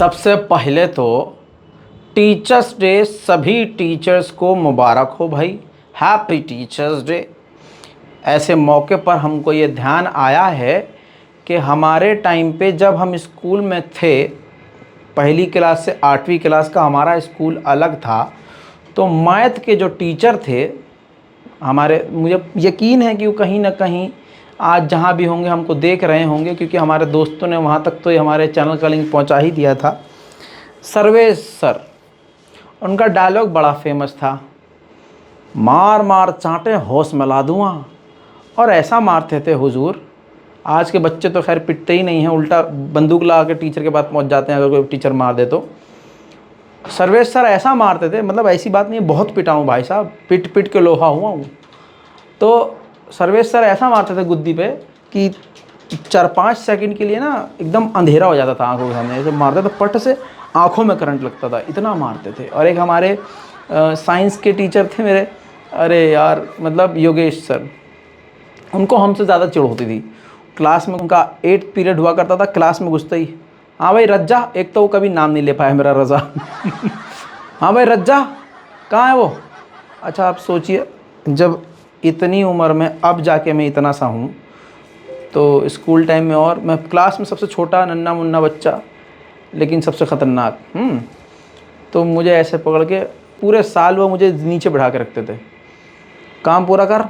सबसे पहले तो टीचर्स डे सभी टीचर्स को मुबारक हो भाई, हैप्पी टीचर्स डे। ऐसे मौके पर हमको ये ध्यान आया है कि हमारे टाइम पे जब हम स्कूल में थे, पहली क्लास से 8वीं क्लास का हमारा स्कूल अलग था, तो मैथ के जो टीचर थे हमारे, मुझे यकीन है कि वो कहीं ना कहीं आज जहाँ भी होंगे हमको देख रहे होंगे, क्योंकि हमारे दोस्तों ने वहाँ तक तो ये हमारे चैनल का लिंक पहुँचा ही दिया था। सर्वेश सर, उनका डायलॉग बड़ा फेमस था, मार मार चांटे होश मिला दूँगा। और ऐसा मारते थे हुजूर, आज के बच्चे तो खैर पिटते ही नहीं हैं, उल्टा बंदूक ला के टीचर के पास पहुंच जाते हैं अगर कोई टीचर मार दे तो। सर्वेश सर ऐसा मारते थे, मतलब ऐसी बात नहीं, बहुत पिटा हूँ भाई साहब, पिट पिट के लोहा हुआ हूँ। तो सर्वेश सर ऐसा मारते थे गुद्दी पे कि 4-5 सेकंड के लिए ना एकदम अंधेरा हो जाता था आंखों के सामने। ऐसे मारते थे, पट से आंखों में करंट लगता था, इतना मारते थे। और एक हमारे साइंस के टीचर थे मेरे, अरे यार मतलब योगेश सर, उनको हमसे ज़्यादा चिढ़ होती थी। क्लास में उनका 8th पीरियड हुआ करता था, क्लास में घुसते ही, हाँ भाई रज्जा, एक तो वो कभी नाम नहीं ले पाया मेरा, रज़ा हाँ भाई रज्जा कहाँ है वो। अच्छा आप सोचिए, जब इतनी उम्र में अब जाके मैं इतना सा हूँ, तो स्कूल टाइम में और मैं क्लास में सबसे छोटा नन्ना मुन्ना बच्चा, लेकिन सबसे ख़तरनाक। तो मुझे ऐसे पकड़ के पूरे साल वो मुझे नीचे बैठा के रखते थे, काम पूरा कर।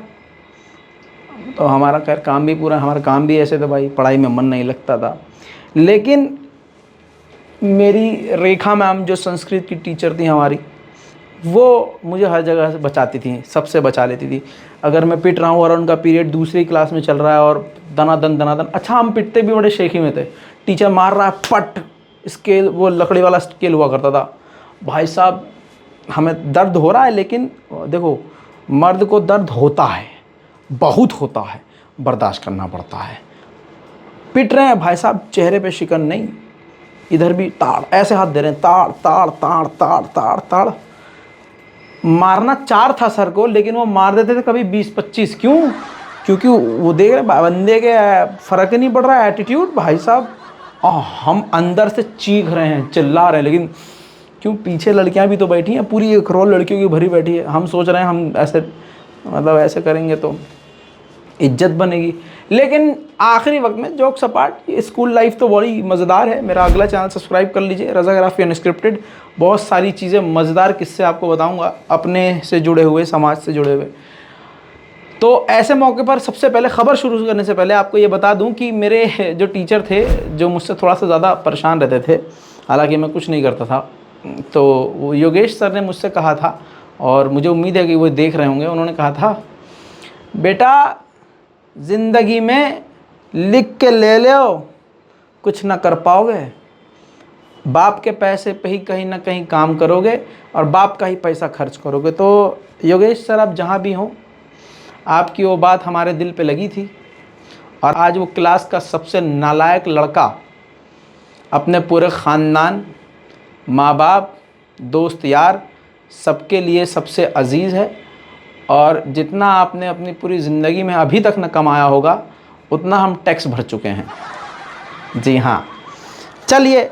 तो हमारा खैर काम भी पूरा, हमारा काम भी ऐसे था भाई, पढ़ाई में मन नहीं लगता था। लेकिन मेरी रेखा मैम जो संस्कृत की टीचर थी हमारी, वो मुझे हर जगह से बचाती थी, सबसे बचा लेती थी। अगर मैं पिट रहा हूँ और उनका पीरियड दूसरी क्लास में चल रहा है और दनादन, अच्छा हम पिटते भी बड़े शेखी में थे। टीचर मार रहा है, पट, स्केल, वो लकड़ी वाला स्केल हुआ करता था भाई साहब, हमें दर्द हो रहा है, लेकिन देखो मर्द को दर्द होता है, बहुत होता है, बर्दाश्त करना पड़ता है। पिट रहे हैं भाई साहब, चेहरे पे शिकन नहीं, इधर भी ताड़, ऐसे हाथ दे रहे हैं, ताड़ ताड़ ताड़ ताड़ ताड़ ताड़। मारना 4 था सर को, लेकिन वो मार देते थे कभी 20-25। क्यों? क्योंकि वो देख रहे बंदे के फ़र्क नहीं पड़ रहा है, एटीट्यूड भाई साहब। हम अंदर से चीख रहे हैं, चिल्ला रहे हैं, लेकिन क्यों, पीछे लड़कियां भी तो बैठी हैं, पूरी एक रोल लड़कियों की भरी बैठी है। हम सोच रहे हैं हम ऐसे, मतलब ऐसे करेंगे तो इज्जत बनेगी। लेकिन आखिरी वक्त में जोक सपाट, स्कूल लाइफ तो बड़ी मज़ेदार है। मेरा अगला चैनल सब्सक्राइब कर लीजिए, रज़ा ग्राफी अनस्क्रिप्टेड। बहुत सारी चीज़ें, मज़ेदार किस्से आपको बताऊंगा, अपने से जुड़े हुए, समाज से जुड़े हुए। तो ऐसे मौके पर सबसे पहले खबर शुरू करने से पहले आपको ये बता दूं कि मेरे जो टीचर थे, जो मुझसे थोड़ा सा ज़्यादा परेशान रहते थे, हालांकि मैं कुछ नहीं करता था, तो वो योगेश सर ने मुझसे कहा था, और मुझे उम्मीद है कि वो देख रहे होंगे। उन्होंने कहा था, बेटा ज़िंदगी में लिख के ले लो, कुछ ना कर पाओगे, बाप के पैसे पे ही कहीं ना कहीं काम करोगे और बाप का ही पैसा खर्च करोगे। तो योगेश सर, आप जहाँ भी हों, आपकी वो बात हमारे दिल पे लगी थी, और आज वो क्लास का सबसे नालायक लड़का अपने पूरे ख़ानदान, माँ बाप, दोस्त यार, सबके लिए सबसे अज़ीज़ है। और जितना आपने अपनी पूरी ज़िंदगी में अभी तक न कमाया होगा, उतना हम टैक्स भर चुके हैं। जी हाँ। चलिए,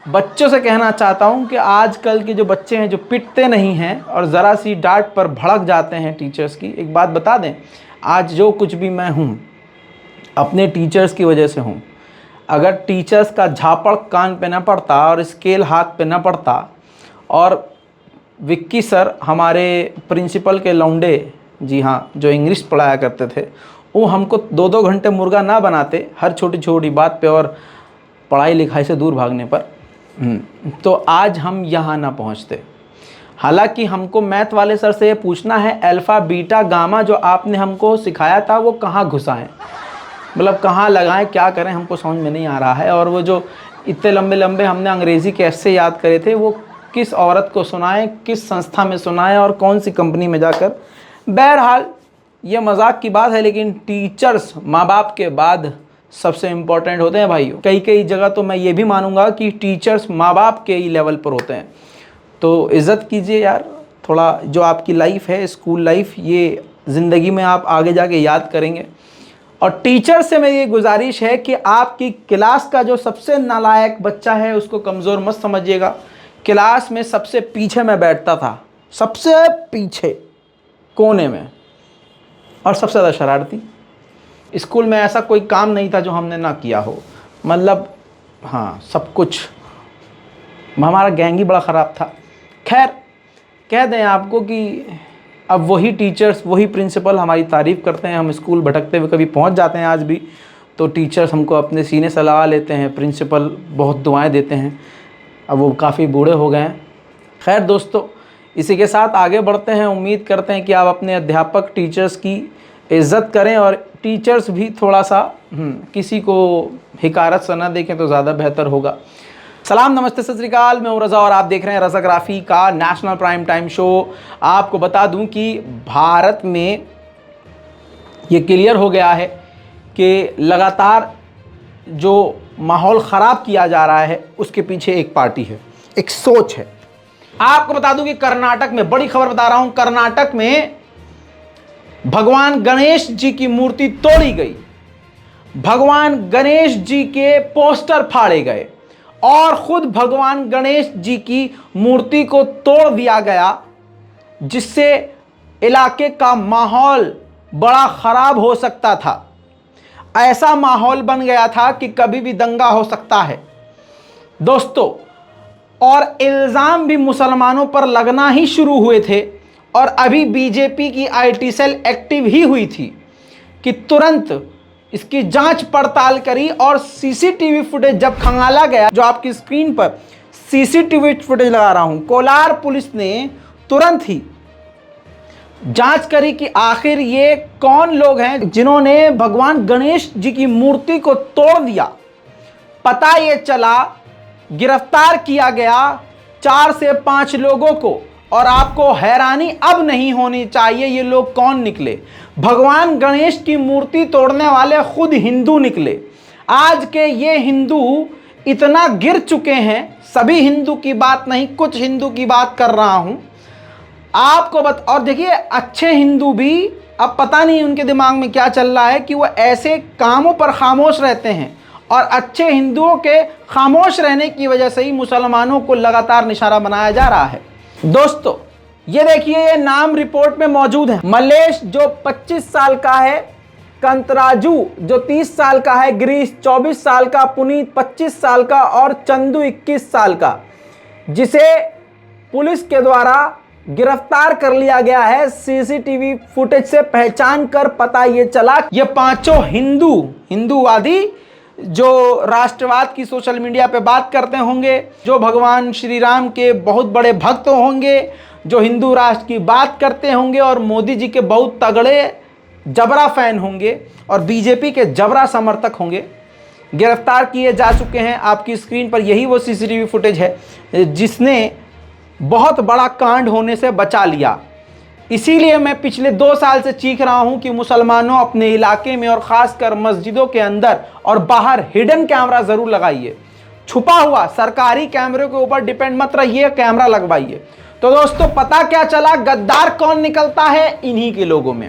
बच्चों से कहना चाहता हूँ कि आजकल के जो बच्चे हैं, जो पिटते नहीं हैं और ज़रा सी डांट पर भड़क जाते हैं टीचर्स की, एक बात बता दें, आज जो कुछ भी मैं हूँ अपने टीचर्स की वजह से हूँ। अगर टीचर्स का झापड़ कान पे न पड़ता और स्केल हाथ पे न पड़ता, और विक्की सर हमारे प्रिंसिपल के लौंडे, जी हाँ, जो इंग्लिश पढ़ाया करते थे, वो हमको 2-2 घंटे मुर्गा ना बनाते हर छोटी छोटी बात पे और पढ़ाई लिखाई से दूर भागने पर, तो आज हम यहाँ ना पहुँचते। हालांकि हमको मैथ वाले सर से ये पूछना है, अल्फ़ा बीटा गामा जो आपने हमको सिखाया था, वो कहाँ घुसाएं, मतलब कहाँ लगाएं, क्या करें, हमको समझ में नहीं आ रहा है। और वो जो इतने लंबे लंबे हमने अंग्रेज़ी कैसे याद करे थे, वो किस औरत को सुनाएं, किस संस्था में सुनाएं और कौन सी कंपनी में जाकर। बहरहाल ये मजाक की बात है, लेकिन टीचर्स माँ बाप के बाद सबसे इम्पोर्टेंट होते हैं भाइयों। कई कई जगह तो मैं ये भी मानूंगा कि टीचर्स माँ बाप के ही लेवल पर होते हैं। तो इज़्ज़त कीजिए यार, थोड़ा जो आपकी लाइफ है, स्कूल लाइफ, ये ज़िंदगी में आप आगे जाके याद करेंगे। और टीचर से मेरी गुजारिश है कि आपकी क्लास का जो सबसे नालायक बच्चा है उसको कमज़ोर मत समझिएगा। क्लास में सबसे पीछे मैं बैठता था, सबसे पीछे कोने में, और सबसे ज़्यादा शरारती। स्कूल में ऐसा कोई काम नहीं था जो हमने ना किया हो, मतलब हाँ सब कुछ। हमारा गैंग ही बड़ा ख़राब था। खैर कह दें आपको कि अब वही टीचर्स, वही प्रिंसिपल हमारी तारीफ़ करते हैं। हम स्कूल भटकते हुए कभी पहुंच जाते हैं आज भी, तो टीचर्स हमको अपने सीने से लगा लेते हैं, प्रिंसिपल बहुत दुआएं देते हैं। अब वो काफ़ी बूढ़े हो गए हैं। खैर दोस्तों, इसी के साथ आगे बढ़ते हैं। उम्मीद करते हैं कि आप अपने अध्यापक टीचर्स की इज़्ज़त करें और टीचर्स भी थोड़ा सा किसी को हिकारत से ना देखें तो ज़्यादा बेहतर होगा। सलाम, नमस्ते, सत श्री अकाल। मैं हूं रज़ा और आप देख रहे हैं रज़ाग्राफी का नेशनल प्राइम टाइम शो। आपको बता दूं कि भारत में ये क्लियर हो गया है कि लगातार जो माहौल ख़राब किया जा रहा है उसके पीछे एक पार्टी है, एक सोच है। आपको बता दूं कि कर्नाटक में, बड़ी खबर बता रहा हूं, कर्नाटक में भगवान गणेश जी की मूर्ति तोड़ी गई, भगवान गणेश जी के पोस्टर फाड़े गए और खुद भगवान गणेश जी की मूर्ति को तोड़ दिया गया, जिससे इलाके का माहौल बड़ा खराब हो सकता था। ऐसा माहौल बन गया था कि कभी भी दंगा हो सकता है दोस्तों। और इल्ज़ाम भी मुसलमानों पर लगना ही शुरू हुए थे। और अभी बीजेपी की आईटी सेल एक्टिव ही हुई थी कि तुरंत इसकी जांच पड़ताल करी और सीसीटीवी फुटेज जब खंगाला गया, जो आपकी स्क्रीन पर सीसीटीवी फुटेज लगा रहा हूं, कोलार पुलिस ने तुरंत ही जांच करी कि आखिर ये कौन लोग हैं जिन्होंने भगवान गणेश जी की मूर्ति को तोड़ दिया। पता ये चला, गिरफ्तार किया गया 4 से 5 लोगों को। और आपको हैरानी अब नहीं होनी चाहिए ये लोग कौन निकले। भगवान गणेश की मूर्ति तोड़ने वाले खुद हिंदू निकले। आज के ये हिंदू इतना गिर चुके हैं, सभी हिंदू की बात नहीं, कुछ हिंदू की बात कर रहा हूं आपको और देखिए, अच्छे हिंदू भी अब पता नहीं उनके दिमाग में क्या चल रहा है कि वो ऐसे कामों पर खामोश रहते हैं। और अच्छे हिंदुओं के खामोश रहने की वजह से ही मुसलमानों को लगातार निशाना बनाया जा रहा है। दोस्तों ये देखिए, ये नाम रिपोर्ट में मौजूद है। मलेश जो 25 साल का है, कंतराजू जो 30 साल का है, गिरीश 24 साल का, पुनीत 25 साल का और चंदू 21 साल का, जिसे पुलिस के द्वारा गिरफ्तार कर लिया गया है। सीसीटीवी फुटेज से पहचान कर पता ये चला ये पांचों हिंदूवादी जो राष्ट्रवाद की सोशल मीडिया पे बात करते होंगे, जो भगवान श्री राम के बहुत बड़े भक्त होंगे, जो हिंदू राष्ट्र की बात करते होंगे और मोदी जी के बहुत तगड़े जबरा फैन होंगे और बीजेपी के जबरा समर्थक होंगे, गिरफ्तार किए जा चुके हैं। आपकी स्क्रीन पर यही वो सीसीटीवी फुटेज है जिसने बहुत बड़ा कांड होने से बचा लिया। इसीलिए मैं पिछले 2 साल से चीख रहा हूं कि मुसलमानों अपने इलाके में और ख़ासकर मस्जिदों के अंदर और बाहर हिडन कैमरा ज़रूर लगाइए। छुपा हुआ सरकारी कैमरे के ऊपर डिपेंड मत रहिए, कैमरा लगवाइए। तो दोस्तों पता क्या चला, गद्दार कौन निकलता है? इन्हीं के लोगों में।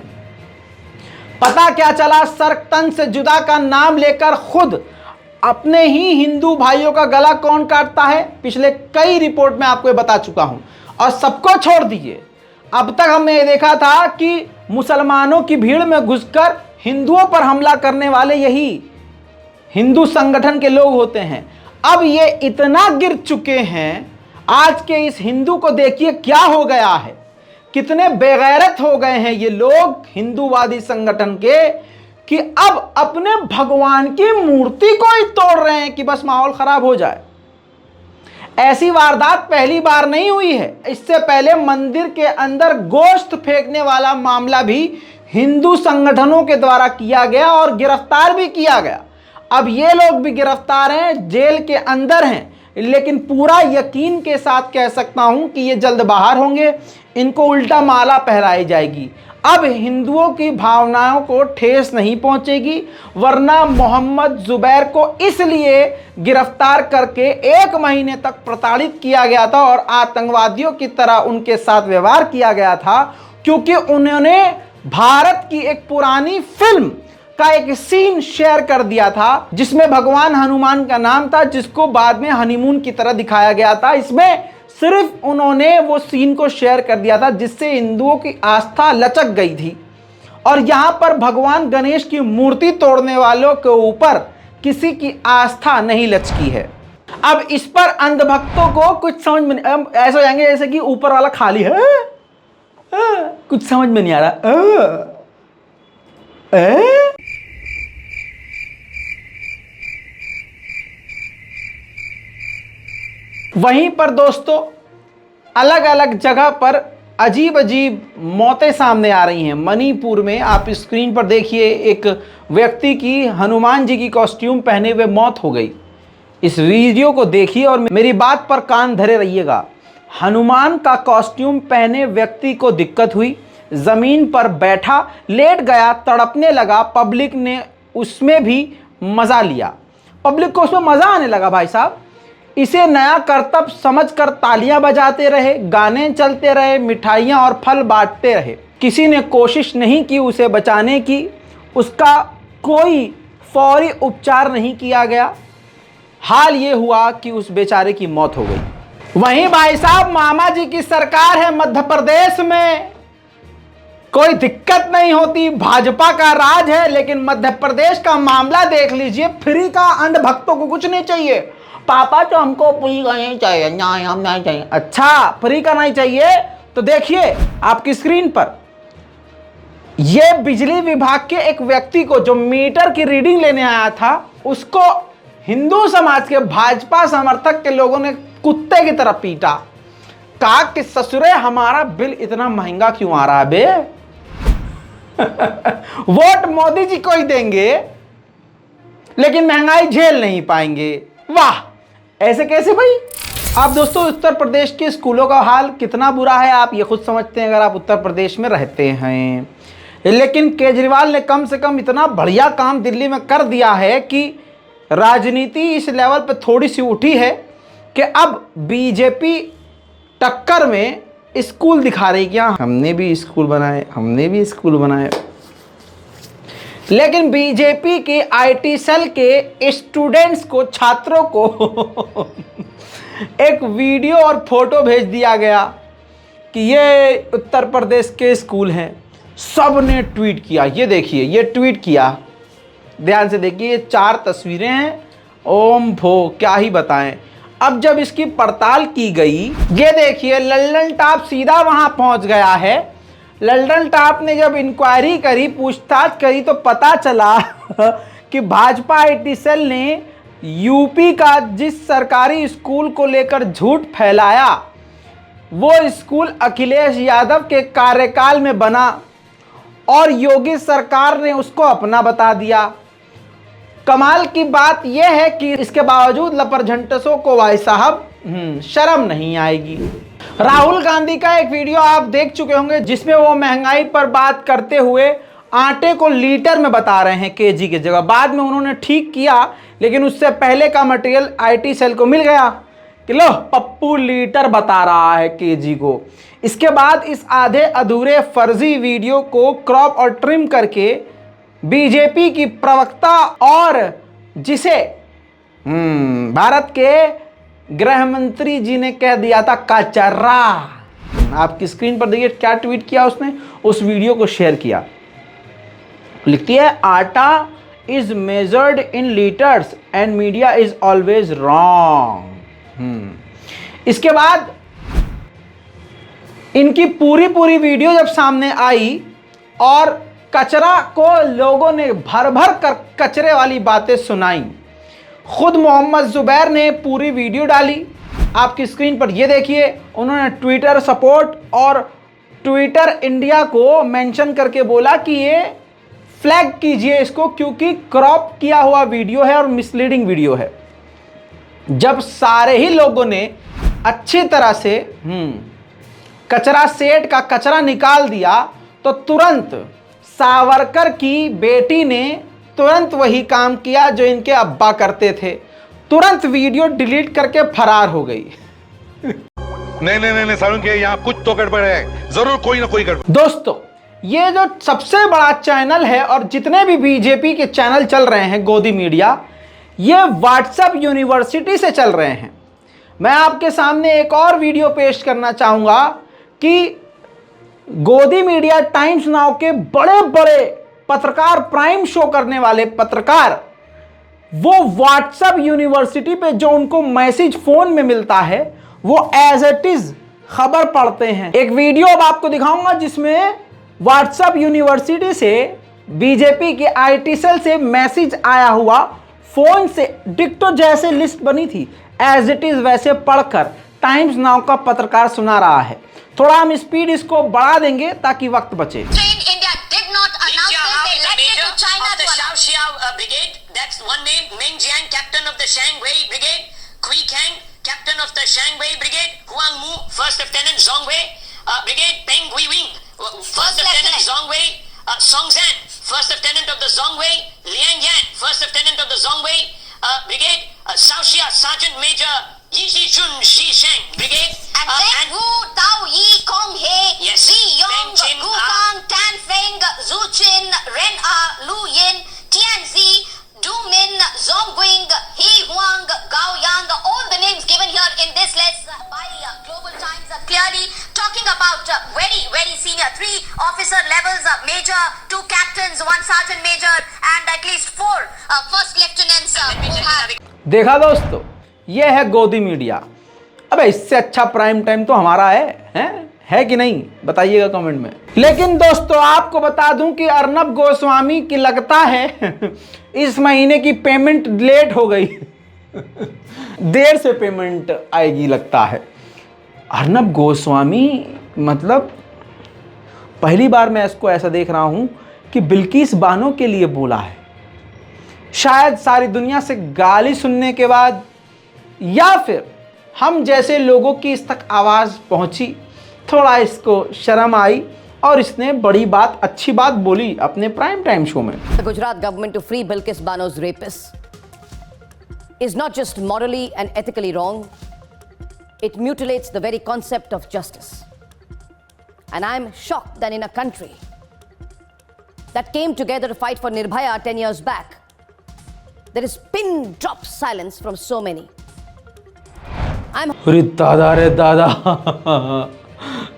पता क्या चला, सर्कतन से जुदा का नाम लेकर खुद अपने ही हिंदू भाइयों का गला कौन काटता है? पिछले कई रिपोर्ट में आपको बता चुका हूं। और सबको छोड़ दीजिए, अब तक हमने ये देखा था कि मुसलमानों की भीड़ में घुसकर हिंदुओं पर हमला करने वाले यही हिंदू संगठन के लोग होते हैं। अब ये इतना गिर चुके हैं, आज के इस हिंदू को देखिए क्या हो गया है, कितने बेगैरत हो गए हैं ये लोग हिंदूवादी संगठन के, कि अब अपने भगवान की मूर्ति को ही तोड़ रहे हैं कि बस माहौल खराब हो जाए। ऐसी वारदात पहली बार नहीं हुई है। इससे पहले मंदिर के अंदर गोश्त फेंकने वाला मामला भी हिंदू संगठनों के द्वारा किया गया और गिरफ्तार भी किया गया। अब ये लोग भी गिरफ्तार हैं, जेल के अंदर हैं, लेकिन पूरा यकीन के साथ कह सकता हूं कि ये जल्द बाहर होंगे। इनको उल्टा माला पहराई जाएगी। अब हिंदुओं की भावनाओं को ठेस नहीं पहुंचेगी, वरना मोहम्मद जुबैर को इसलिए गिरफ्तार करके 1 महीने तक प्रताड़ित किया गया था और आतंकवादियों की तरह उनके साथ व्यवहार किया गया था, क्योंकि उन्होंने भारत की एक पुरानी फिल्म का एक सीन शेयर कर दिया था जिसमें भगवान हनुमान का नाम था, जिसको बाद में हनीमून की तरह दिखाया गया था। इसमें सिर्फ उन्होंने वो सीन को शेयर कर दिया था जिससे हिंदुओं की आस्था लचक गई थी। और यहां पर भगवान गणेश की मूर्ति तोड़ने वालों के ऊपर किसी की आस्था नहीं लचकी है। अब इस पर अंधभक्तों को कुछ समझ में ऐसे हो जाएंगे जैसे कि ऊपर वाला खाली है, कुछ समझ में नहीं आ रहा। वहीं पर दोस्तों अलग अलग जगह पर अजीब अजीब मौतें सामने आ रही हैं। मणिपुर में आप स्क्रीन पर देखिए, एक व्यक्ति की हनुमान जी की कॉस्ट्यूम पहने हुए मौत हो गई। इस वीडियो को देखिए और मेरी बात पर कान धरे रहिएगा। हनुमान का कॉस्ट्यूम पहने व्यक्ति को दिक्कत हुई, जमीन पर बैठा, लेट गया, तड़पने लगा। पब्लिक ने उसमें भी मजा लिया, पब्लिक को उसमें मजा आने लगा। भाई साहब, इसे नया करतब समझकर तालियां बजाते रहे, गाने चलते रहे, मिठाइयां और फल बांटते रहे। किसी ने कोशिश नहीं की उसे बचाने की, उसका कोई फौरी उपचार नहीं किया गया। हाल ये हुआ कि उस बेचारे की मौत हो गई। वहीं भाई साहब मामा जी की सरकार है मध्य प्रदेश में, कोई दिक्कत नहीं होती, भाजपा का राज है। लेकिन मध्य प्रदेश का मामला देख लीजिए, फ्री का अंधभक्तों को कुछ नहीं चाहिए। पापा तो हमको फ्री का नहीं चाहिए, नहीं हम नहीं चाहिए। अच्छा, फ्री का नहीं चाहिए तो देखिए आपकी स्क्रीन पर ये बिजली विभाग के एक व्यक्ति को जो मीटर की रीडिंग लेने आया था, उसको हिंदू समाज के भाजपा समर्थक के लोगों ने कुत्ते की तरह पीटा। कहा कि ससुरे हमारा बिल इतना महंगा क्यों आ रहा है बे? वोट मोदी जी को ही देंगे लेकिन महंगाई झेल नहीं पाएंगे। वाह, ऐसे कैसे भाई? आप दोस्तों उत्तर प्रदेश के स्कूलों का हाल कितना बुरा है आप ये खुद समझते हैं अगर आप उत्तर प्रदेश में रहते हैं। लेकिन केजरीवाल ने कम से कम इतना बढ़िया काम दिल्ली में कर दिया है कि राजनीति इस लेवल पे थोड़ी सी उठी है कि अब बीजेपी टक्कर में स्कूल दिखा रही, क्या हमने भी स्कूल बनाए, हमने भी स्कूल बनाए। लेकिन बीजेपी के आईटी सेल के स्टूडेंट्स को, छात्रों को एक वीडियो और फोटो भेज दिया गया कि ये उत्तर प्रदेश के स्कूल हैं। सब ने ट्वीट किया। ये देखिए, ये ट्वीट किया, ध्यान से देखिए, ये 4 तस्वीरें हैं। ओम भो, क्या ही बताएं। अब जब इसकी पड़ताल की गई, ये देखिए लल्लन टॉप सीधा वहां पहुंच गया है। लल्लन टॉप ने जब इंक्वायरी करी, पूछताछ करी, तो पता चला कि भाजपा आईटी सेल ने यूपी का जिस सरकारी स्कूल को लेकर झूठ फैलाया, वो स्कूल अखिलेश यादव के कार्यकाल में बना और योगी सरकार ने उसको अपना बता दिया। कमाल की बात यह है कि इसके बावजूद लपरझंटसों को भाई साहब शर्म नहीं आएगी। राहुल गांधी का एक वीडियो आप देख चुके होंगे जिसमें वो महंगाई पर बात करते हुए आटे को लीटर में बता रहे हैं केजी की जगह। बाद में उन्होंने ठीक किया, लेकिन उससे पहले का मटेरियल आईटी सेल को मिल गया कि लो पप्पू लीटर बता रहा है केजी को। इसके बाद इस आधे अधूरे फर्जी वीडियो को क्रॉप और ट्रिम करके बीजेपी की प्रवक्ता और जिसे भारत के गृह मंत्री जी ने कह दिया था कचरा, आपकी स्क्रीन पर देखिए क्या ट्वीट किया उसने, उस वीडियो को शेयर किया। लिखती है, आटा is measured in litres and media is always wrong. इसके बाद इनकी पूरी वीडियो जब सामने आई और कचरा को लोगों ने भर भर कर कचरे वाली बातें सुनाई। खुद मोहम्मद जुबैर ने पूरी वीडियो डाली, आपकी स्क्रीन पर ये देखिए। उन्होंने ट्विटर सपोर्ट और ट्विटर इंडिया को मेंशन करके बोला कि ये फ्लैग कीजिए इसको, क्योंकि क्रॉप किया हुआ वीडियो है और मिसलीडिंग वीडियो है। जब सारे ही लोगों ने अच्छी तरह से कचरा सेट का कचरा निकाल दिया तो तुरंत सावरकर की बेटी ने तुरंत वही काम किया जो इनके अब्बा करते थे, तुरंत वीडियो डिलीट करके फरार हो गई। नहीं सारुण के यहाँ कुछ तो गड़बड़ है, जरूर कोई ना कोई गड़बड़। दोस्तों ये जो सबसे बड़ा चैनल है और जितने भी बीजेपी के चैनल चल रहे हैं गोदी मीडिया, ये व्हाट्सएप यूनिवर्सिटी से चल रहे हैं। मैं आपके सामने एक और वीडियो पेश करना चाहूँगा कि गोदी मीडिया टाइम्स नाउ के बड़े बड़े पत्रकार, प्राइम शो करने वाले पत्रकार, वो व्हाट्सएप यूनिवर्सिटी पे जो उनको मैसेज फोन में मिलता है वो एज इट इज खबर पढ़ते हैं। एक वीडियो अब आपको दिखाऊंगा जिसमें व्हाट्सएप यूनिवर्सिटी से बीजेपी के आईटी सेल से मैसेज आया हुआ फोन से डिक्टो जैसे लिस्ट बनी थी, एज इट इज वैसे पढ़कर टाइम्स नाउ का पत्रकार सुना रहा है। थोड़ा हम स्पीड इसको बढ़ा देंगे ताकि वक्त बचे। That's one name. Meng Jiang, captain of the Shanghai Brigade. Kui Kang, captain of the Shanghai Brigade. Huang Mu, first lieutenant Zhongwei Brigade. Peng Guiwing, first lieutenant Zhongwei. Song Zhan, first lieutenant of the Zhongwei. Liang Yan, first lieutenant of the Zhongwei Brigade. Shaoxia, sergeant major. Yi Shijun Shi Sheng Brigade. And Wu Tao Yi Kong He. Yes. Zi Yong, Gu Kang, Tan Feng, Zhu Qin, Ren Lu Yin, Tianzi. Du Min, Zongwing, He Huang, Gao Yang, all the names given here in this list by Global Times are clearly talking about very senior, 3 officer levels, major, 2 captains, 1 sergeant major, and at least 4 first lieutenants who have. देखा दोस्तों, ये है गोदी media. अबे इससे अच्छा prime time तो हमारा है कि नहीं? बताइएगा कमेंट में। लेकिन दोस्तों आपको बता दूं कि अर्नब गोस्वामी की लगता है इस महीने की पेमेंट लेट हो गई देर से पेमेंट आएगी लगता है। अर्नब गोस्वामी मतलब पहली बार मैं इसको ऐसा देख रहा हूं कि बिल्किस बानो के लिए बोला है। शायद सारी दुनिया से गाली सुनने के बाद या फिर हम जैसे लोगों की इस तक आवाज़ पहुंची, थोड़ा इसको शर्म आई और इसने बड़ी बात, अच्छी बात बोली अपने प्राइम टाइम शो में। The Gujarat government to free Bilkis Bano's rapist is not just morally and ethically wrong, it mutilates the very concept of justice. And I'm shocked that in a country that came together to fight for Nirbhaya 10 years back, there is pin drop silence from so many. अरे दादा रे दादा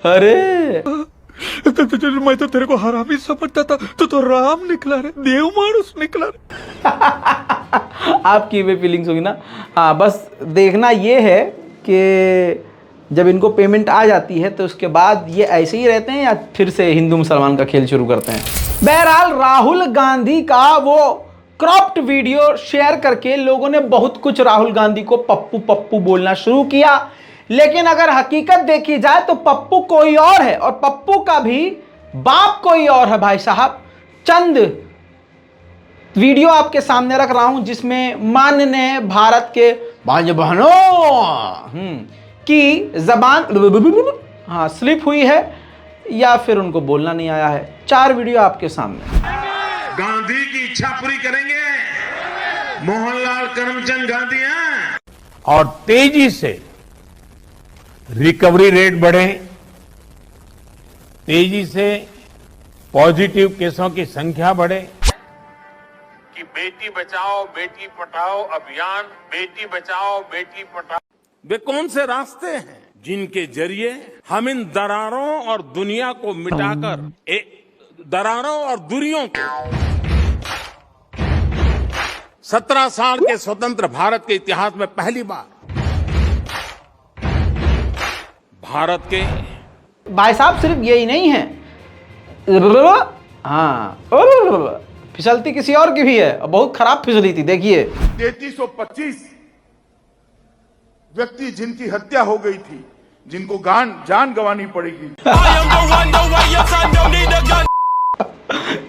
अरे मैं तो तेरे को हरामी समझता था, तो राम निकला रे, देव मानुस निकला रे। आपकी भी फीलिंग्स होगी ना। हाँ, बस देखना ये है कि जब इनको पेमेंट आ जाती है तो उसके बाद ये ऐसे ही रहते हैं या फिर से हिंदू मुसलमान का खेल शुरू करते हैं। बहरहाल राहुल गांधी का वो क्रॉप्ड वीडियो शेयर करके लोगों ने बहुत कुछ राहुल गांधी को पप्पू पप्पू बोलना शुरू किया, लेकिन अगर हकीकत देखी जाए तो पप्पू कोई और है और पप्पू का भी बाप कोई और है। भाई साहब, चंद वीडियो आपके सामने रख रहा हूं जिसमें माननीय भारत के भाई बहनों की जबान स्लिप हुई है या फिर उनको बोलना नहीं आया है। 4 वीडियो आपके सामने। गांधी की इच्छा पूरी करेंगे, मोहनलाल करमचंद गांधी हैं। और तेजी से रिकवरी रेट बढ़े, तेजी से पॉजिटिव केसों की संख्या बढ़े। कि बेटी बचाओ बेटी पढ़ाओ अभियान, बेटी बचाओ बेटी पढ़ाओ, वे कौन से रास्ते हैं जिनके जरिए हम इन दरारों और दुनिया को मिटाकर दरारों और दूरियों को 17 साल के स्वतंत्र भारत के इतिहास में पहली बार भारत के भाई साहब सिर्फ यही नहीं है, हाँ फिसलती किसी और की भी है और बहुत खराब फिसली थी। देखिए 3325 व्यक्ति जिनकी हत्या हो गई थी, जिनको जान गंवानी पड़ेगी।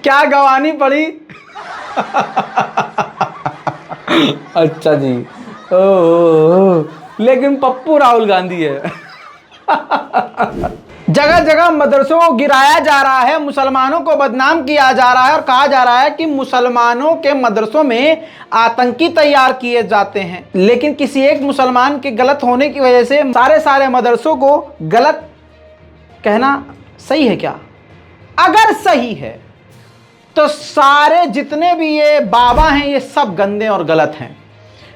क्या गंवानी पड़ी? अच्छा जी, लेकिन पप्पू राहुल गांधी है। जगह जगह मदरसों को गिराया जा रहा है, मुसलमानों को बदनाम किया जा रहा है और कहा जा रहा है कि मुसलमानों के मदरसों में आतंकी तैयार किए जाते हैं। लेकिन किसी एक मुसलमान के गलत होने की वजह से सारे मदरसों को गलत कहना सही है क्या? अगर सही है तो सारे जितने भी ये बाबा हैं ये सब गंदे और गलत हैं।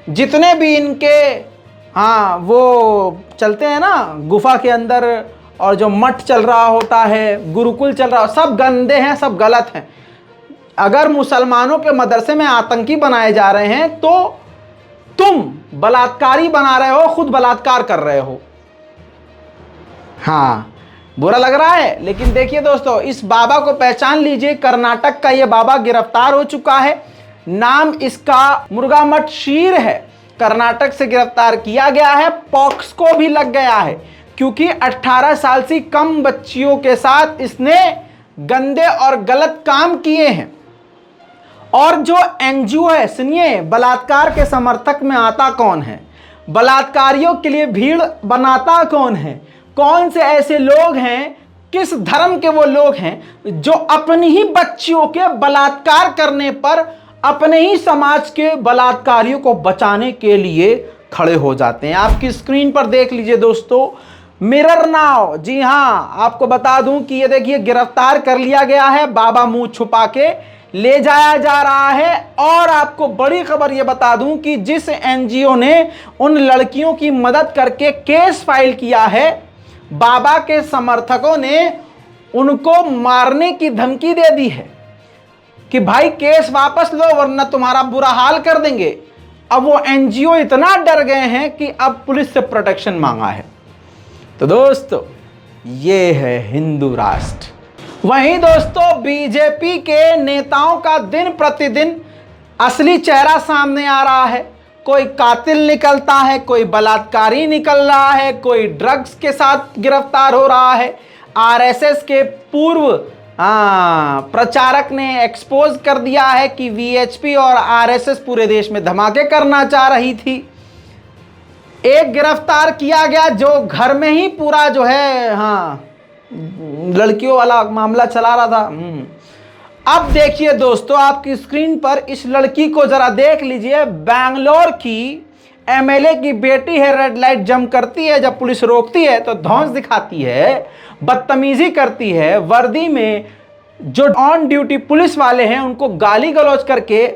जितने भी इनके वो चलते हैं ना गुफा के अंदर, और जो मठ चल रहा होता है, गुरुकुल चल रहा हो, सब गंदे हैं, सब गलत हैं। अगर मुसलमानों के मदरसे में आतंकी बनाए जा रहे हैं तो तुम बलात्कारी बना रहे हो, खुद बलात्कार कर रहे हो। हाँ, बुरा लग रहा है, लेकिन देखिए दोस्तों, इस बाबा को पहचान लीजिए। कर्नाटक का ये बाबा गिरफ्तार हो चुका है। नाम इसका मुर्गा मठ शीर है। कर्नाटक से गिरफ्तार किया गया है। पॉक्सको भी लग गया है क्योंकि 18 साल से कम बच्चियों के साथ इसने गंदे और गलत काम किए हैं। और जो एनजीओ है, सुनिए, बलात्कार के समर्थक में आता कौन है, बलात्कारियों के लिए भीड़ बनाता कौन है, कौन से ऐसे लोग हैं, किस धर्म के वो लोग हैं जो अपनी ही बच्चियों के बलात्कार करने पर अपने ही समाज के बलात्कारियों को बचाने के लिए खड़े हो जाते हैं। आपकी स्क्रीन पर देख लीजिए दोस्तों, मिरर नाउ। जी हाँ, आपको बता दूं कि ये देखिए गिरफ्तार कर लिया गया है। बाबा मुंह छुपा के ले जाया जा रहा है। और आपको बड़ी खबर ये बता दूं कि जिस एनजीओ ने उन लड़कियों की मदद करके केस फाइल किया है, बाबा के समर्थकों ने उनको मारने की धमकी दे दी है कि भाई केस वापस लो वरना तुम्हारा बुरा हाल कर देंगे। अब वो एनजीओ इतना डर गए हैं कि अब पुलिस से प्रोटेक्शन मांगा है। तो दोस्तों, ये है हिंदू राष्ट्र। वहीं दोस्तों, बीजेपी के नेताओं का दिन प्रतिदिन असली चेहरा सामने आ रहा है। कोई कातिल निकलता है, कोई बलात्कारी निकल रहा है, कोई ड्रग्स के साथ गिरफ्तार हो रहा है। आरएसएस के पूर्व प्रचारक ने एक्सपोज कर दिया है कि वीएचपी और आरएसएस पूरे देश में धमाके करना चाह रही थी। एक गिरफ्तार किया गया जो घर में ही पूरा जो है लड़कियों वाला मामला चला रहा था। अब देखिए दोस्तों, आपकी स्क्रीन पर इस लड़की को जरा देख लीजिए। बैंगलोर की एमएलए की बेटी है। रेड लाइट जंप करती है, जब पुलिस रोकती है तो धौंस दिखाती है, बदतमीजी करती है। वर्दी में जो ऑन ड्यूटी पुलिस वाले हैं उनको गाली गलौज करके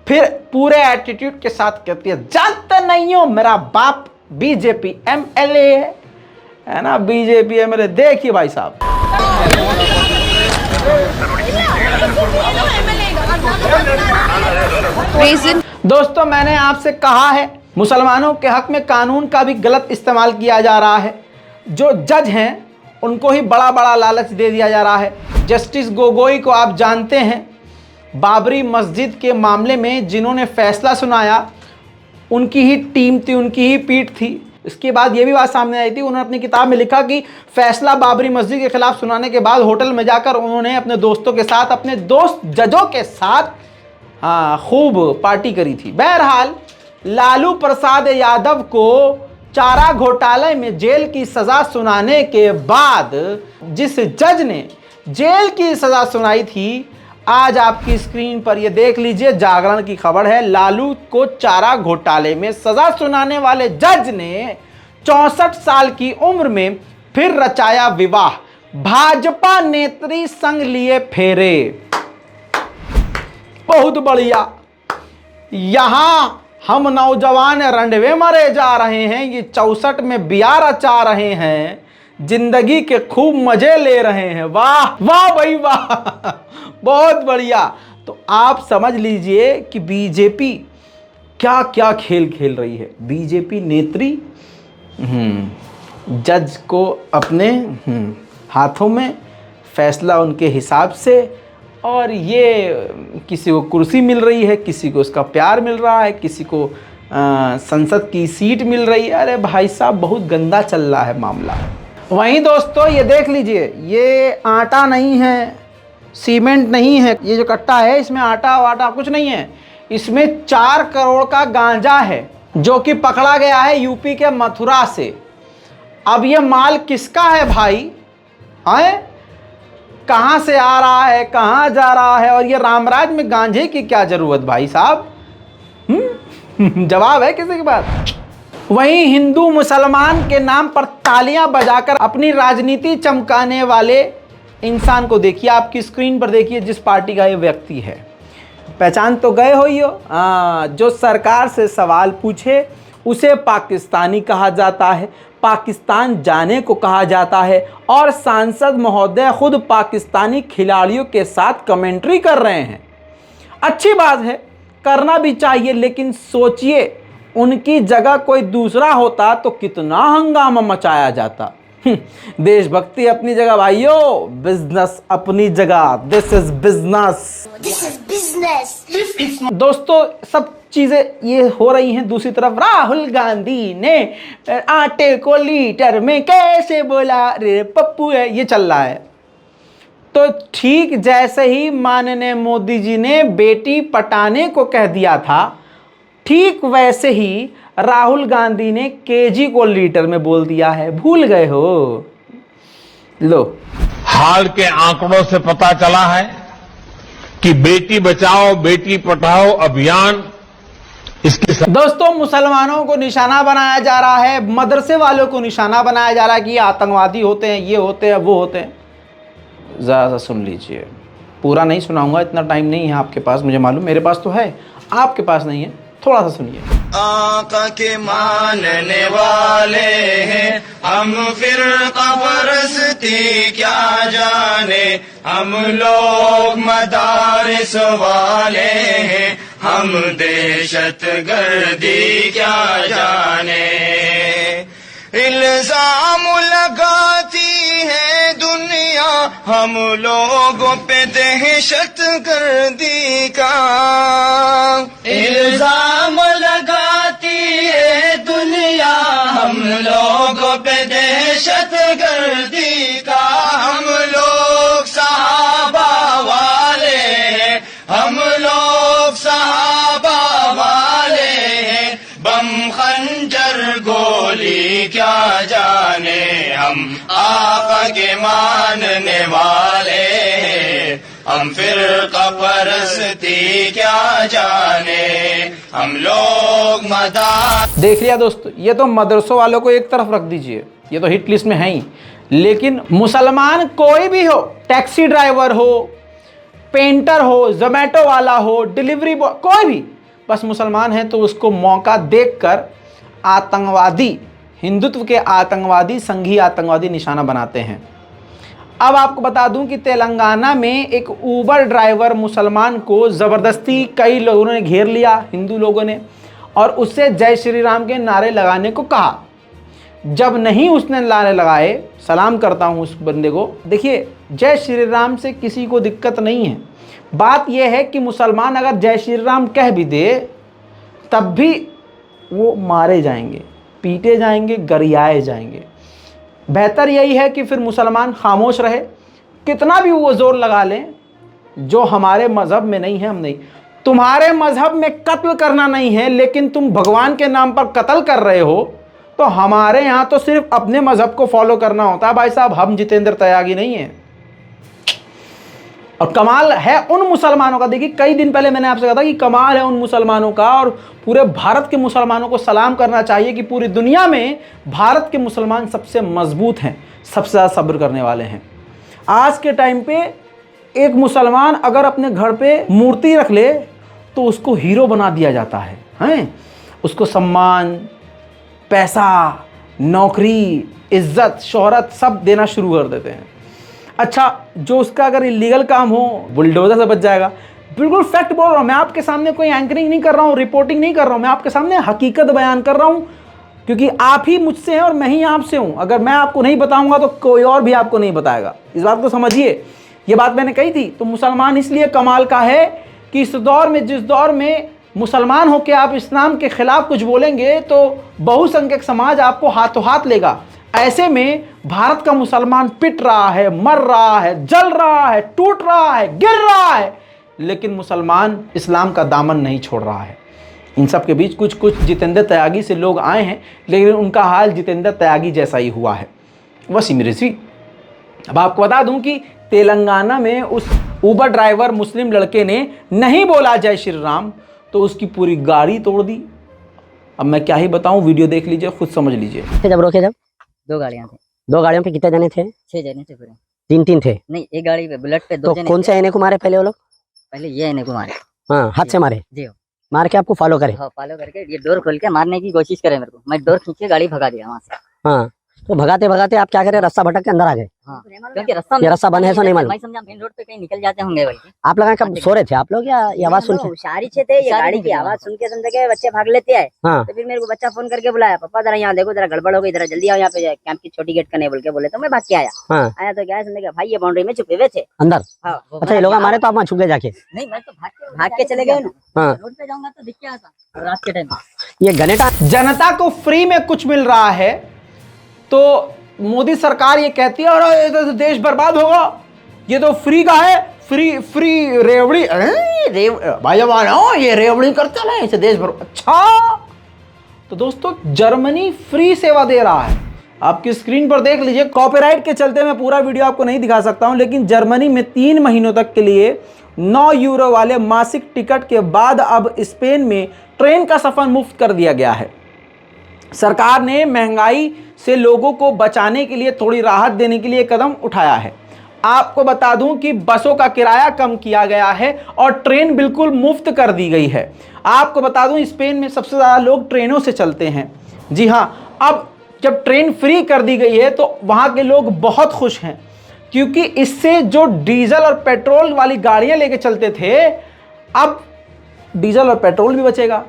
फिर पूरे एटीट्यूड के साथ कहती है, जानते नहीं हो मेरा बाप बीजेपी एमएलए है ना, बीजेपी एमएलए। देखिए भाई साहब, दोस्तों, मैंने आपसे कहा है मुसलमानों के हक में कानून का भी गलत इस्तेमाल किया जा रहा है। जो जज हैं उनको ही बड़ा बड़ा लालच दे दिया जा रहा है। जस्टिस गोगोई को आप जानते हैं, बाबरी मस्जिद के मामले में जिन्होंने फैसला सुनाया उनकी ही टीम थी, उनकी ही पीठ थी। इसके बाद ये भी बात सामने आई थी, उन्होंने अपनी किताब में लिखा कि फैसला बाबरी मस्जिद के खिलाफ सुनाने के बाद होटल में जाकर उन्होंने अपने दोस्तों के साथ, अपने दोस्त जजों के साथ खूब पार्टी करी थी। बहरहाल, लालू प्रसाद यादव को चारा घोटाले में जेल की सजा सुनाने के बाद जिस जज ने जेल की सजा सुनाई थी, आज आपकी स्क्रीन पर ये देख लीजिए, जागरण की खबर है। लालू को चारा घोटाले में सजा सुनाने वाले जज ने 64 साल की उम्र में फिर रचाया विवाह। भाजपा नेत्री संग लिए फेरे। बहुत बढ़िया। यहां हम नौजवान रंडवे मरे जा रहे हैं, ये 64 में बिया रचा रहे हैं, जिंदगी के खूब मजे ले रहे हैं। वाह वाह भाई वाह, बहुत बढ़िया। तो आप समझ लीजिए कि बीजेपी क्या क्या खेल खेल रही है। बीजेपी नेत्री जज को अपने हाथों में, फैसला उनके हिसाब से, और ये किसी को कुर्सी मिल रही है, किसी को उसका प्यार मिल रहा है, किसी को संसद की सीट मिल रही है। अरे भाई साहब, बहुत गंदा चल रहा है मामला। वहीं दोस्तों, ये देख लीजिए, ये आटा नहीं है, सीमेंट नहीं है, ये जो कट्टा है इसमें आटा वाटा कुछ नहीं है, इसमें 4 करोड़ का गांजा है जो कि पकड़ा गया है यूपी के मथुरा से। अब ये माल किसका है भाई? कहाँ से आ रहा है, कहाँ जा रहा है, और ये रामराज में गांजे की क्या जरूरत भाई साहब? जवाब है किसी के पास? वहीं हिंदू मुसलमान के नाम पर तालियां बजाकर अपनी राजनीति चमकाने वाले इंसान को देखिए, आपकी स्क्रीन पर देखिए जिस पार्टी का ये व्यक्ति है। पहचान तो गए हो यो? जो सरकार से सवाल पूछे उसे पाकिस्तानी कहा जाता है, पाकिस्तान जाने को कहा जाता है, और सांसद महोदय खुद पाकिस्तानी खिलाड़ियों के साथ कमेंट्री कर रहे हैं। अच्छी बात है, करना भी चाहिए, लेकिन सोचिए उनकी जगह कोई दूसरा होता तो कितना हंगामा मचाया जाता। देशभक्ति अपनी जगह भाइयों, बिजनेस अपनी जगह। This is business. दोस्तों, सब चीजें ये हो रही हैं। दूसरी तरफ राहुल गांधी ने आटे को लीटर में कैसे बोला रे पप्पू है, ये चल रहा है। तो ठीक जैसे ही माननीय मोदी जी ने बेटी पटाने को कह दिया था, ठीक वैसे ही राहुल गांधी ने केजी को लीटर में बोल दिया है। भूल गए हो? लो, हाल के आंकड़ों से पता चला है कि बेटी बचाओ बेटी पढ़ाओ अभियान इसकी दोस्तों, मुसलमानों को निशाना बनाया जा रहा है, मदरसे वालों को निशाना बनाया जा रहा है कि ये आतंकवादी होते हैं, ये होते हैं, वो होते हैं। ज़रा सा सुन लीजिए, पूरा नहीं सुनाऊंगा, इतना टाइम नहीं है आपके पास, मुझे मालूम, मेरे पास तो है, आपके पास नहीं है। थोड़ा सा सुनिए। आका के मानने वाले हैं हम, फिर परस्ती क्या जाने, हम लोग मदारिस वाले हैं, हम दहशत गर्दी क्या जाने। इल्जाम लगाती है दुनिया हम लोगों पे दहशत गर्दी का, इल्जाम लगाती है दुनिया हम लोगों पे दहशत गर्दी का। हम लोग सहाबा वाले हैं, हम लोग सहाबा वाले हैं, बम खंजर गोली क्या जाने, हम आका के मानने वाले हैं, हम फिर परस्ती क्या जाने, हम लोग मदार। देख लिया दोस्तों, ये तो मदरसों वालों को एक तरफ रख दीजिए, ये तो हिट लिस्ट में है ही, लेकिन मुसलमान कोई भी हो, टैक्सी ड्राइवर हो, पेंटर हो, जोमेटो वाला हो, डिलीवरी बॉय, कोई भी बस मुसलमान है तो उसको मौका देखकर आतंकवादी, हिंदुत्व के आतंकवादी, संघी आतंकवादी निशाना बनाते हैं। अब आपको बता दूं कि तेलंगाना में एक ऊबर ड्राइवर मुसलमान को ज़बरदस्ती कई लोगों ने घेर लिया, हिंदू लोगों ने, और उससे जय श्री राम के नारे लगाने को कहा। जब नहीं उसने नारे लगाए, सलाम करता हूं उस बंदे को। देखिए, जय श्री राम से किसी को दिक्कत नहीं है, बात यह है कि मुसलमान अगर जय श्री राम कह भी दे तब भी वो मारे जाएंगे, पीटे जाएंगे, गरियाए जाएंगे। बेहतर यही है कि फिर मुसलमान खामोश रहे, कितना भी वो जोर लगा लें, जो हमारे मज़हब में नहीं है हम नहीं। तुम्हारे मज़हब में कत्ल करना नहीं है, लेकिन तुम भगवान के नाम पर कत्ल कर रहे हो, तो हमारे यहाँ तो सिर्फ अपने मज़हब को फॉलो करना होता है भाई साहब। हम जितेंद्र त्यागी नहीं हैं। और कमाल है उन मुसलमानों का, देखिए कई दिन पहले मैंने आपसे कहा था कि कमाल है उन मुसलमानों का, और पूरे भारत के मुसलमानों को सलाम करना चाहिए कि पूरी दुनिया में भारत के मुसलमान सबसे मजबूत हैं, सबसे ज़्यादा सब्र करने वाले हैं। आज के टाइम पे एक मुसलमान अगर अपने घर पे मूर्ति रख ले तो उसको हीरो बना दिया जाता है, हैं? उसको सम्मान, पैसा, नौकरी, इज्जत, शोहरत सब देना शुरू कर देते हैं। अच्छा, जो उसका अगर इलीगल काम हो बुलडोजर से बच जाएगा। बिल्कुल फैक्ट बोल रहा हूँ मैं आपके सामने, कोई एंकरिंग नहीं कर रहा हूँ, रिपोर्टिंग नहीं कर रहा हूँ, मैं आपके सामने हकीकत बयान कर रहा हूँ, क्योंकि आप ही मुझसे हैं और मैं ही आपसे हूँ। अगर मैं आपको नहीं बताऊँगा तो कोई और भी आपको नहीं बताएगा, इस बात को समझिए। ये बात मैंने कही थी। तो मुसलमान इसलिए कमाल का है कि इस दौर में, जिस दौर में मुसलमान होकर आप इस्लाम के ख़िलाफ़ कुछ बोलेंगे तो बहुसंख्यक समाज आपको हाथों हाथ लेगा। ऐसे में भारत का मुसलमान पिट रहा है, मर रहा है, जल रहा है, टूट रहा है, गिर रहा है, लेकिन मुसलमान इस्लाम का दामन नहीं छोड़ रहा है। इन सब के बीच कुछ कुछ जितेंद्र त्यागी से लोग आए हैं, लेकिन उनका हाल जितेंद्र त्यागी जैसा ही हुआ है। वसीम रिजवी। अब आपको बता दूं कि तेलंगाना में उस ऊबर ड्राइवर मुस्लिम लड़के ने नहीं बोला जय श्री राम तो उसकी पूरी गाड़ी तोड़ दी। अब मैं क्या ही बताऊं, वीडियो देख लीजिए, खुद समझ लीजिए। जब रोके, जब दो गाड़ियां थी। 2 गाड़ियों पे कितने जने थे? 6 जने थे पूरे। तीन थे? नहीं, एक गाड़ी पे बुलेट पे 2 तो जने कौन थे। से आईने को मारे पहले वो लोग? पहले ये इन्हें को मारे। हाँ, हाथ से मारे? जी मार के आपको फॉलो करे? हाँ, फॉलो करके ये डोर खोल के मारने की कोशिश करे मेरे को। मैं डोर खींच के गाड़ी भगा दिया वहाँ से। हाँ, तो भगाते भगाते आप क्या करे, रास्ता भटक के अंदर आ गए? हाँ, क्योंकि ये रास्ता बंद है ऐसा नहीं मालूम? मैं समझा मेन रोड पे कहीं निकल जाते होंगे बल्कि। आप लोग कब सो रहे थे आप लोग, या ये आवाज सुन के? होशियारी से थे, ये गाड़ी की आवाज सुन के समझे के बच्चे भाग लेते हैं। हाँ, तो फिर मेरे को बच्चा फोन करके बुलाया, पापा जरा यहाँ देखो, जरा गड़बड़ हो गई, जरा जल्दी आओ यहाँ पे, कैंप की छोटी गेट करने बोल के बोले। तो मैं भाग के आया। हाँ, आया तो क्या है, समझे भाई ये बाउंड्री में छुपे हुए थे अंदर। हाँ, अच्छा, ये लोग मारे तो आप वहाँ छुप गए जाके? नहीं, मैं तो भाग के चले गए ना। हाँ, रोड पे जाऊंगा तो दिख के आता रात के टाइम। ये गनेटा जनता को फ्री में कुछ मिल रहा है तो मोदी सरकार ये कहती है और ये तो देश बर्बाद होगा, ये तो फ्री का है, फ्री रेवड़ी भाई जवान ये रेवड़ी करते हैं इसे देश बर्बाद। अच्छा, तो दोस्तों जर्मनी फ्री सेवा दे रहा है, आपकी स्क्रीन पर देख लीजिए। कॉपीराइट के चलते मैं पूरा वीडियो आपको नहीं दिखा सकता हूं, लेकिन जर्मनी में 3 महीनों तक के लिए 9 यूरो वाले मासिक टिकट के बाद अब स्पेन में ट्रेन का सफर मुफ्त कर दिया गया है। सरकार ने महंगाई से लोगों को बचाने के लिए, थोड़ी राहत देने के लिए कदम उठाया है। आपको बता दूं कि बसों का किराया कम किया गया है और ट्रेन बिल्कुल मुफ्त कर दी गई है। आपको बता दूं स्पेन में सबसे ज़्यादा लोग ट्रेनों से चलते हैं। जी हाँ, अब जब ट्रेन फ्री कर दी गई है तो वहाँ के लोग बहुत खुश हैं, क्योंकि इससे जो डीजल और पेट्रोल वाली गाड़ियाँ लेके चलते थे, अब डीजल और पेट्रोल भी बचेगा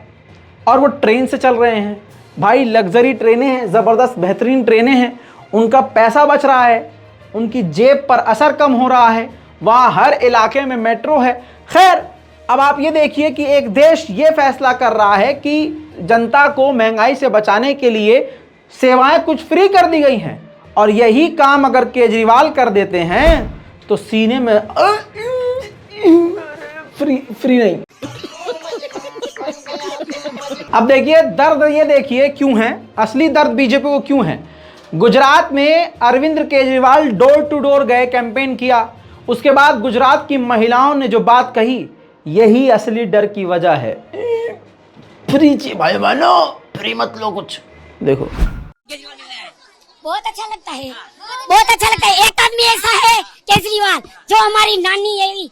और वो ट्रेन से चल रहे हैं। भाई लग्जरी ट्रेनें हैं, ज़बरदस्त बेहतरीन ट्रेनें हैं, उनका पैसा बच रहा है, उनकी जेब पर असर कम हो रहा है, वहाँ हर इलाके में मेट्रो है। खैर, अब आप ये देखिए कि एक देश ये फैसला कर रहा है कि जनता को महंगाई से बचाने के लिए सेवाएं कुछ फ्री कर दी गई हैं, और यही काम अगर केजरीवाल कर देते हैं तो सीने में फ्री नहीं। अब देखिए दर्द, ये देखिए क्यों है, असली दर्द बीजेपी को क्यों है। गुजरात में Arvind Kejriwal door to door गए, कैंपेन किया, उसके बाद गुजरात की महिलाओं ने जो बात कही, यही असली डर की वजह है। फ्री भाई बनो, फ्री मत लो कुछ। देखो बहुत अच्छा लगता है, बहुत अच्छा लगता है। एक आदमी ऐसा है केजरीवाल जो हमारी नानी है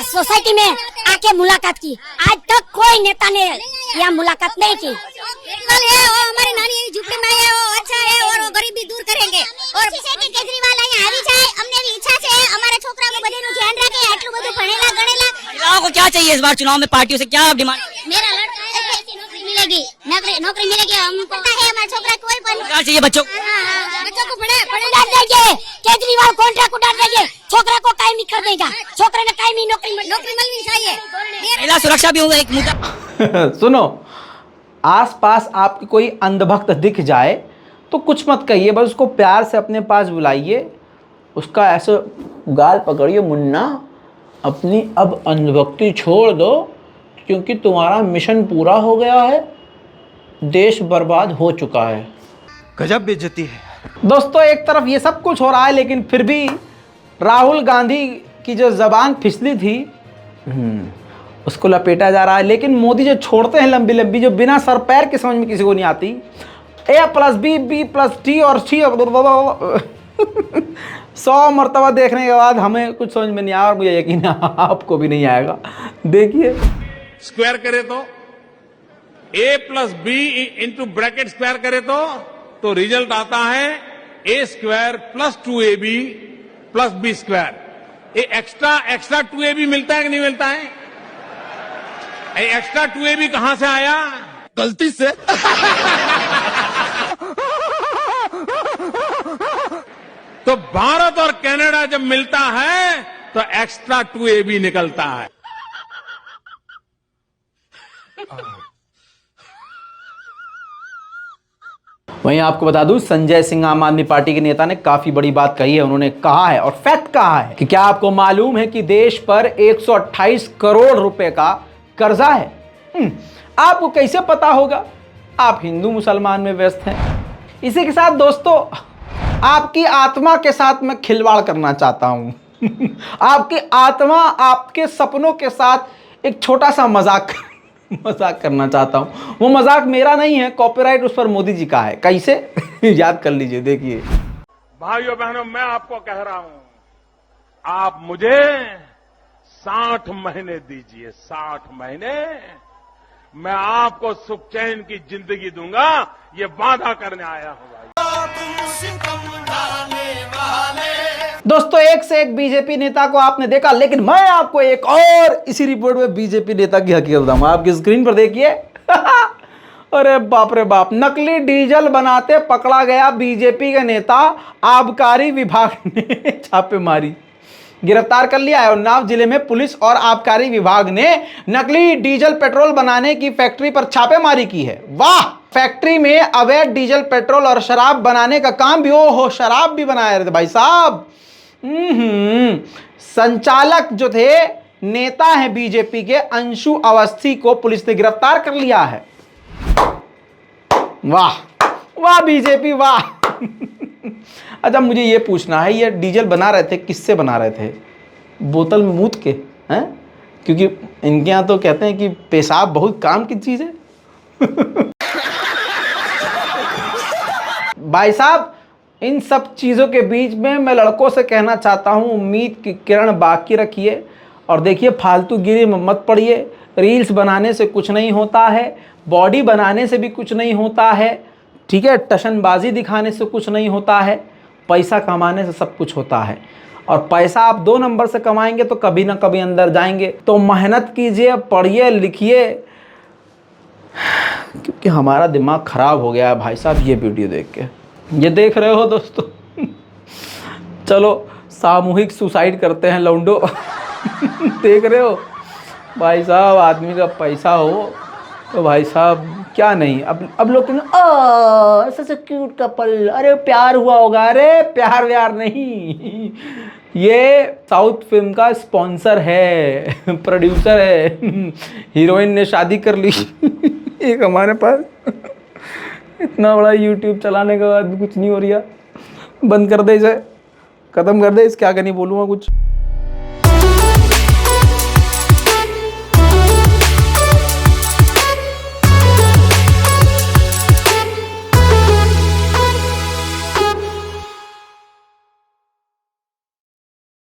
सोसाइटी में आके मुलाकात की, आज तक कोई नेता ने यहाँ मुलाकात नहीं की। हमारी नानी झुपड़ी में है, वो अच्छा है और वो गरीबी दूर करेंगे। और केजरीवाल यहाँ આવી જાય, અમને भी इच्छा છે हमारा छोकरा को बधेનું ध्यान रखे, आटલું બધુं ભણેલા गणेला। महिलाओं को क्या चाहिए इस बार चुनाव में, पार्टियों से क्या डिमांड? मेरा लड़का नौकरी मिलेगी, नौकरी मिलेगी, हम पता है हमारा छोकरा कोई पर क्या चाहिए बच्चों को? बच्चों को पढ़े डाल देंगे, केजरीवाल कॉन्ट्रैक्ट उतार देंगे, छोकरा को कायमी कर देगा, छोकरे ने कायमी नौकरी मिलनी चाहिए। महिला सुरक्षा भी होगा एक मुद्दा। सुनो, आसपास आपकी कोई अंधभक्त दिख जाए तो कुछ मत कहिए, बस उसको प्यार से अपने पास बुलाइए, उसका ऐसे गाल पकड़िए, मुन्ना अपनी अब अंधभक्ति छोड़ दो, क्योंकि तुम्हारा मिशन पूरा हो गया है, देश बर्बाद हो चुका है। गजब बेइज्जती है। दोस्तों एक तरफ ये सब कुछ हो रहा है, लेकिन फिर भी राहुल गांधी की जो ज़बान फिसली थी उसको लपेटा जा रहा है। लेकिन मोदी जो छोड़ते हैं लंबी लंबी, जो बिना सर पैर के समझ में किसी को नहीं आती, A+B, B+T और C 100 मरतबा देखने के बाद हमें कुछ समझ में नहीं आया, और मुझे यकीन है आपको भी नहीं आएगा। देखिए स्क्वायर करे तो A+B इंटू ब्रैकेट स्क्वायर करे तो रिजल्ट आता है A² + 2AB + B²। ये एक्स्ट्रा 2AB मिलता है कि नहीं मिलता है? एक्स्ट्रा 2AB कहां से आया? गलती से। तो भारत और कनाडा जब मिलता है तो एक्स्ट्रा 2AB निकलता है। वहीं आपको बता दूं, संजय सिंह आम आदमी पार्टी के नेता ने काफी बड़ी बात कही है। उन्होंने कहा है और फैक्ट कहा है कि क्या आपको मालूम है कि देश पर 128 करोड़ रुपए का कर्जा है। आपको कैसे पता होगा? आप हिंदू मुसलमान में व्यस्त हैं। इसी के साथ दोस्तों, आपकी आत्मा के साथ मैं खिलवाड़ करना चाहता हूं। आपकी आत्मा, आपके सपनों के साथ एक छोटा सा मजाक करना चाहता हूं। वो मजाक मेरा नहीं है, कॉपीराइट उस पर मोदी जी का है। कैसे? याद कर लीजिए, देखिए। भाइयों बहनों, मैं आपको कह रहा हूं, आप मुझे 60 महीने दीजिए, 60 महीने, मैं आपको सुख चैन की जिंदगी दूंगा, ये वादा करने आया हूं भाई। दोस्तों, एक से एक बीजेपी नेता को आपने देखा, लेकिन मैं आपको एक और इसी रिपोर्ट में बीजेपी नेता की हकीकत बताऊंगा। आपकी स्क्रीन पर देखिए। अरे बाप रे बाप, नकली डीजल बनाते पकड़ा गया बीजेपी का नेता, आबकारी विभाग ने छापेमारी, गिरफ्तार कर लिया है। उन्नाव जिले में पुलिस और आबकारी विभाग ने नकली डीजल पेट्रोल बनाने की फैक्ट्री पर छापेमारी की है। वाह! फैक्ट्री में अवैध डीजल पेट्रोल और शराब बनाने का काम भी, ओहो, शराब भी बनाया रहे भाई साहब। संचालक जो थे, नेता हैं बीजेपी के अंशु अवस्थी को पुलिस ने गिरफ्तार कर लिया है। वाह वाह बीजेपी, वाह। अच्छा, मुझे ये पूछना है, ये डीजल बना रहे थे, किससे बना रहे थे? बोतल में मूत के हैं? क्योंकि इनके यहाँ तो कहते हैं कि पेशाब बहुत काम की चीज है। भाई साहब, इन सब चीज़ों के बीच में मैं लड़कों से कहना चाहता हूँ, उम्मीद की किरण बाकी रखिए और देखिए, फालतू गिरी में मत पड़िए। रील्स बनाने से कुछ नहीं होता है, बॉडी बनाने से भी कुछ नहीं होता है, ठीक है, टशनबाजी दिखाने से कुछ नहीं होता है, पैसा कमाने से सब कुछ होता है। और पैसा आप 2 नंबर से कमाएंगे तो कभी ना कभी अंदर जाएंगे। तो मेहनत कीजिए, पढ़िए, लिखिए, क्योंकि हमारा दिमाग खराब हो गया है भाई साहब ये वीडियो देख के। ये देख रहे हो दोस्तों, चलो सामूहिक सुसाइड करते हैं लौंडो। देख रहे हो भाई साहब, आदमी का पैसा हो तो भाई साहब क्या नहीं, अब लोग कहेंगे ऐसा क्यूट कपल, अरे प्यार हुआ होगा। अरे प्यार व्यार नहीं, ये साउथ फिल्म का स्पॉन्सर है, प्रोड्यूसर है। हीरोइन ने शादी कर ली। एक हमारे पास इतना बड़ा यूट्यूब चलाने के बाद भी कुछ नहीं हो रहा। बंद कर दे इसे, ख़त्म कर दे, इसके आगे नहीं बोलूँगा कुछ।